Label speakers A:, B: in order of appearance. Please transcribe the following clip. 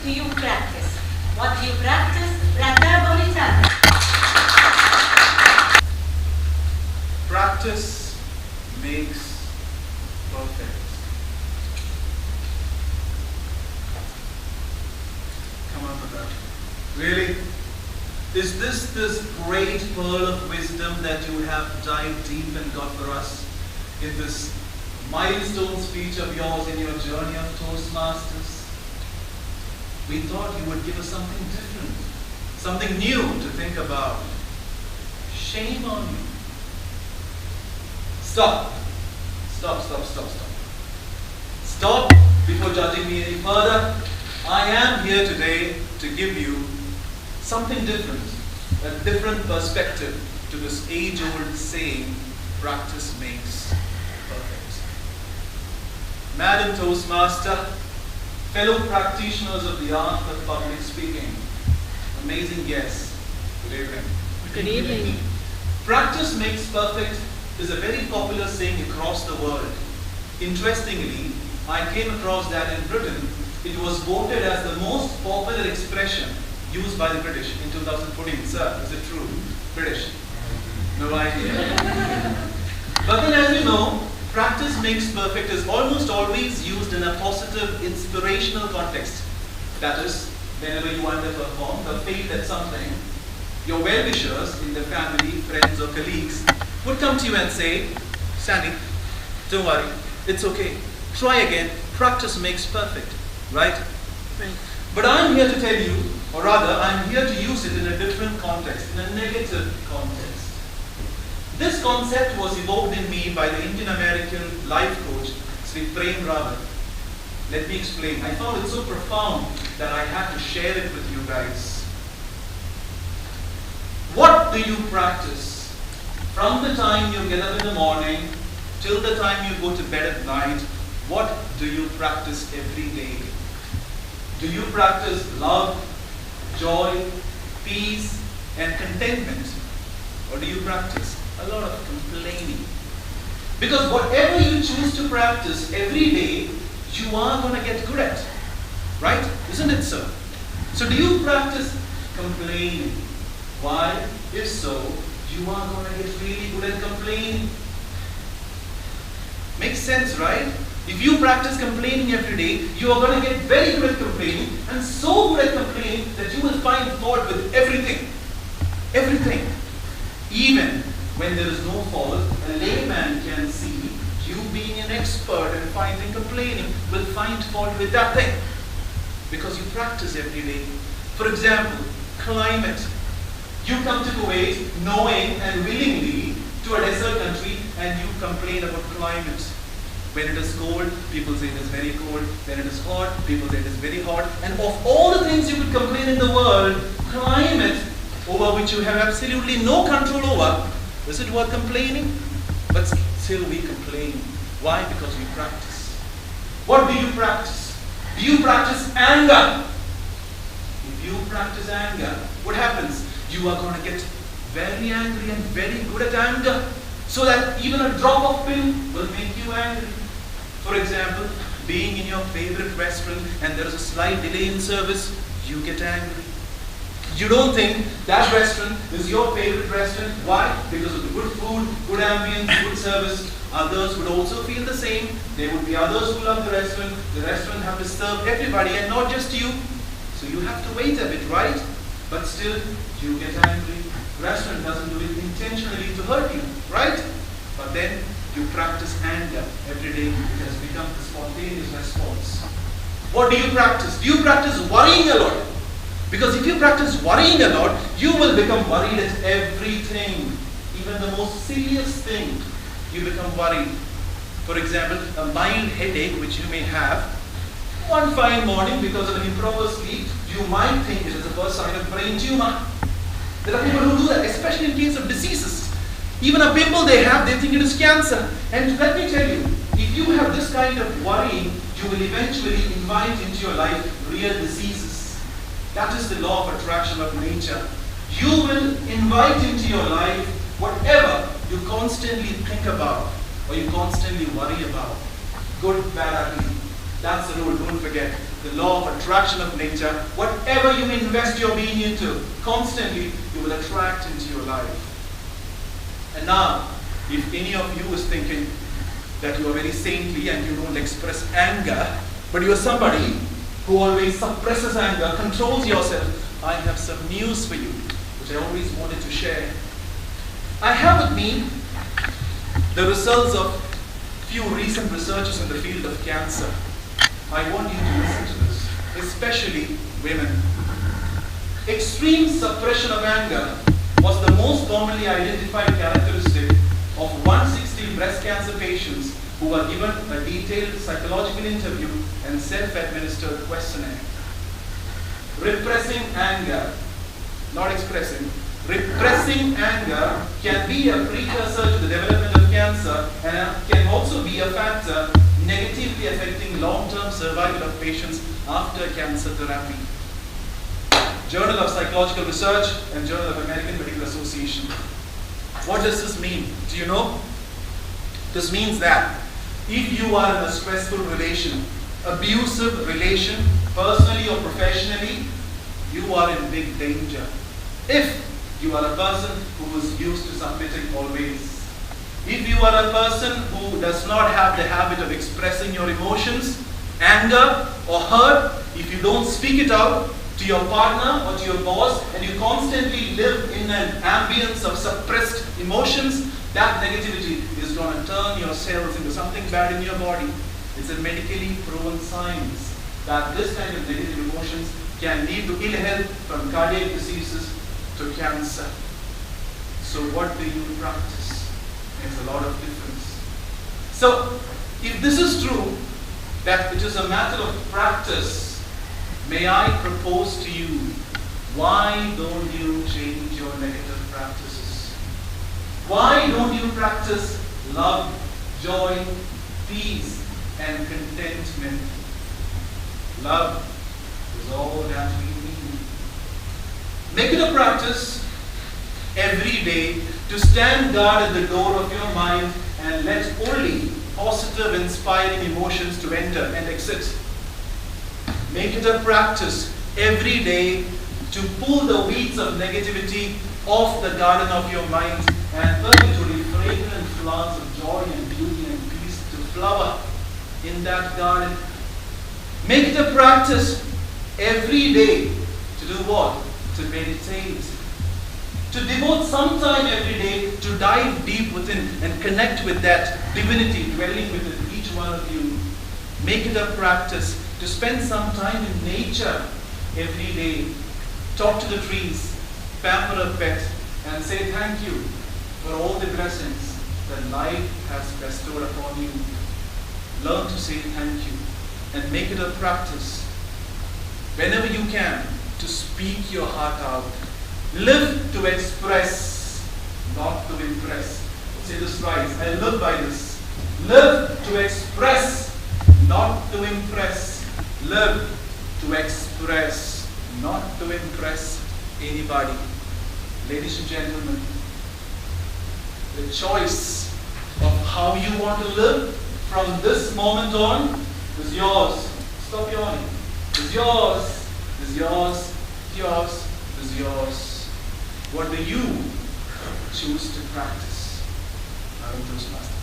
A: do you practice? What do you practice? Prathap, Unnithan.
B: Practice makes perfect. Come on, Prathap. Really? Is this great pearl of wisdom that you have dived deep and got for us in this milestone speech of yours in your journey of Toastmasters? We thought you would give us something different, something new to think about. Shame on you. Stop. Stop before judging me any further. I am here today to give you something different, a different perspective to this age-old saying, practice makes perfect. Madam Toastmaster, fellow practitioners of the art of public speaking, amazing guests, good evening.
C: Good evening.
B: Practice makes perfect is a very popular saying across the world. Interestingly, I came across that in Britain. It was voted as the most popular expression used by the British in 2014. Sir, is it true? British? No idea. But then, as you know, practice makes perfect is almost always used in a positive, inspirational context. That is, whenever you underperform or fail at something, your well-wishers in the family, friends or colleagues would come to you and say, Sandy, don't worry, it's okay. Try again, practice makes perfect, right?
C: Right.
B: But I'm here to tell you, or rather, I'm here to use it in a different context, in a negative context. This concept was evoked in me by the Indian-American life coach, Sri Prem Rawat. Let me explain. I found it so profound that I had to share it with you guys. What do you practice? From the time you get up in the morning till the time you go to bed at night, what do you practice every day? Do you practice love, joy, peace, and contentment? Or do you practice a lot of complaining? Because whatever you choose to practice every day, you are going to get good at. Right? Isn't it so? So do you practice complaining? Why? If so, you are going to get really good at complaining. Makes sense, right? If you practice complaining every day, you are going to get very good at complaining, and so good at complaining that you will find fault with everything. Everything. Even when there is no fault, a layman can see you being an expert and finding complaining will find fault with that thing. Because you practice every day. For example, climate. You come to Kuwait knowing and willingly to a desert country and you complain about climate. When it is cold, people say it is very cold. When it is hot, people say it is very hot. And of all the things you could complain in the world, climate, over which you have absolutely no control over, is it worth complaining? But still we complain. Why? Because we practice. What do you practice? Do you practice anger? If you practice anger, what happens? You are going to get very angry and very good at anger, so that even a drop of pill will make you angry. For example, being in your favorite restaurant and there is a slight delay in service, you get angry. You don't think that restaurant is your favorite restaurant. Why? Because of the good food, good ambience, good service. Others would also feel the same. There would be others who love the restaurant. The restaurant have to serve everybody and not just you. So you have to wait a bit, right? But still, you get angry. Restaurant doesn't do it intentionally to hurt you, right? But then you practice anger every day. It has become a spontaneous response. What do you practice? Do you practice worrying a lot? Because if you practice worrying a lot, you will become worried at everything. Even the most serious thing, you become worried. For example, a mild headache which you may have, one fine morning because of an improper sleep, you might think it is the first sign of brain tumor. There are people who do that, especially in case of diseases. Even a pimple they have, they think it is cancer. And let me tell you, if you have this kind of worrying, you will eventually invite into your life real diseases. That is the law of attraction of nature. You will invite into your life whatever you constantly think about or you constantly worry about. Good, bad, ugly. That's the rule, don't forget. The law of attraction of nature. Whatever you invest your being into, constantly, you will attract into your life. And now, if any of you is thinking that you are very saintly and you don't express anger, but you are somebody who always suppresses anger, controls yourself, I have some news for you, which I always wanted to share. I have with me the results of few recent researches in the field of cancer. I want you to listen to this, especially women. Extreme suppression of anger was the most commonly identified characteristic of 160 breast cancer patients who were given a detailed psychological interview and self-administered questionnaire. Repressing anger, not expressing, repressing anger can be a precursor to the development of cancer and can also be a factor negatively affecting long-term survival of patients after cancer therapy. Journal of Psychological Research and Journal of American Medical Association. What does this mean? Do you know? This means that if you are in a stressful relation, abusive relation, personally or professionally, you are in big danger. If you are a person who is used to submitting always, if you are a person who does not have the habit of expressing your emotions, anger or hurt, if you don't speak it out to your partner or to your boss, and you constantly live in an ambience of suppressed emotions, that negativity is going to turn your cells into something bad in your body. It's a medically proven science that this kind of negative emotions can lead to ill health, from cardiac diseases to cancer. So what do you practice? Makes a lot of difference. So, if this is true, that it is a matter of practice, may I propose to you, why don't you change your negative practices? Why don't you practice love, joy, peace, and contentment? Love is all that we need. Make it a practice every day to stand guard at the door of your mind and let only positive, inspiring emotions to enter and exit. Make it a practice every day to pull the weeds of negativity off the garden of your mind and perpetually fragrant flowers of joy and beauty and peace to flower in that garden. Make it a practice every day to do what? To meditate. To devote some time every day to dive deep within and connect with that divinity dwelling within each one of you. Make it a practice to spend some time in nature every day. Talk to the trees, pamper a pet, and say thank you for all the blessings that life has bestowed upon you. Learn to say thank you and make it a practice, whenever you can, to speak your heart out. Live to express, not to impress. Say this right. I live by this. Live to express, not to impress. Live to express, not to impress anybody. Ladies and gentlemen, the choice of how you want to live from this moment on is yours. Stop yawning. Is yours. Is yours. Yours. Is yours. What do you choose to practice? I'm Toastmasters.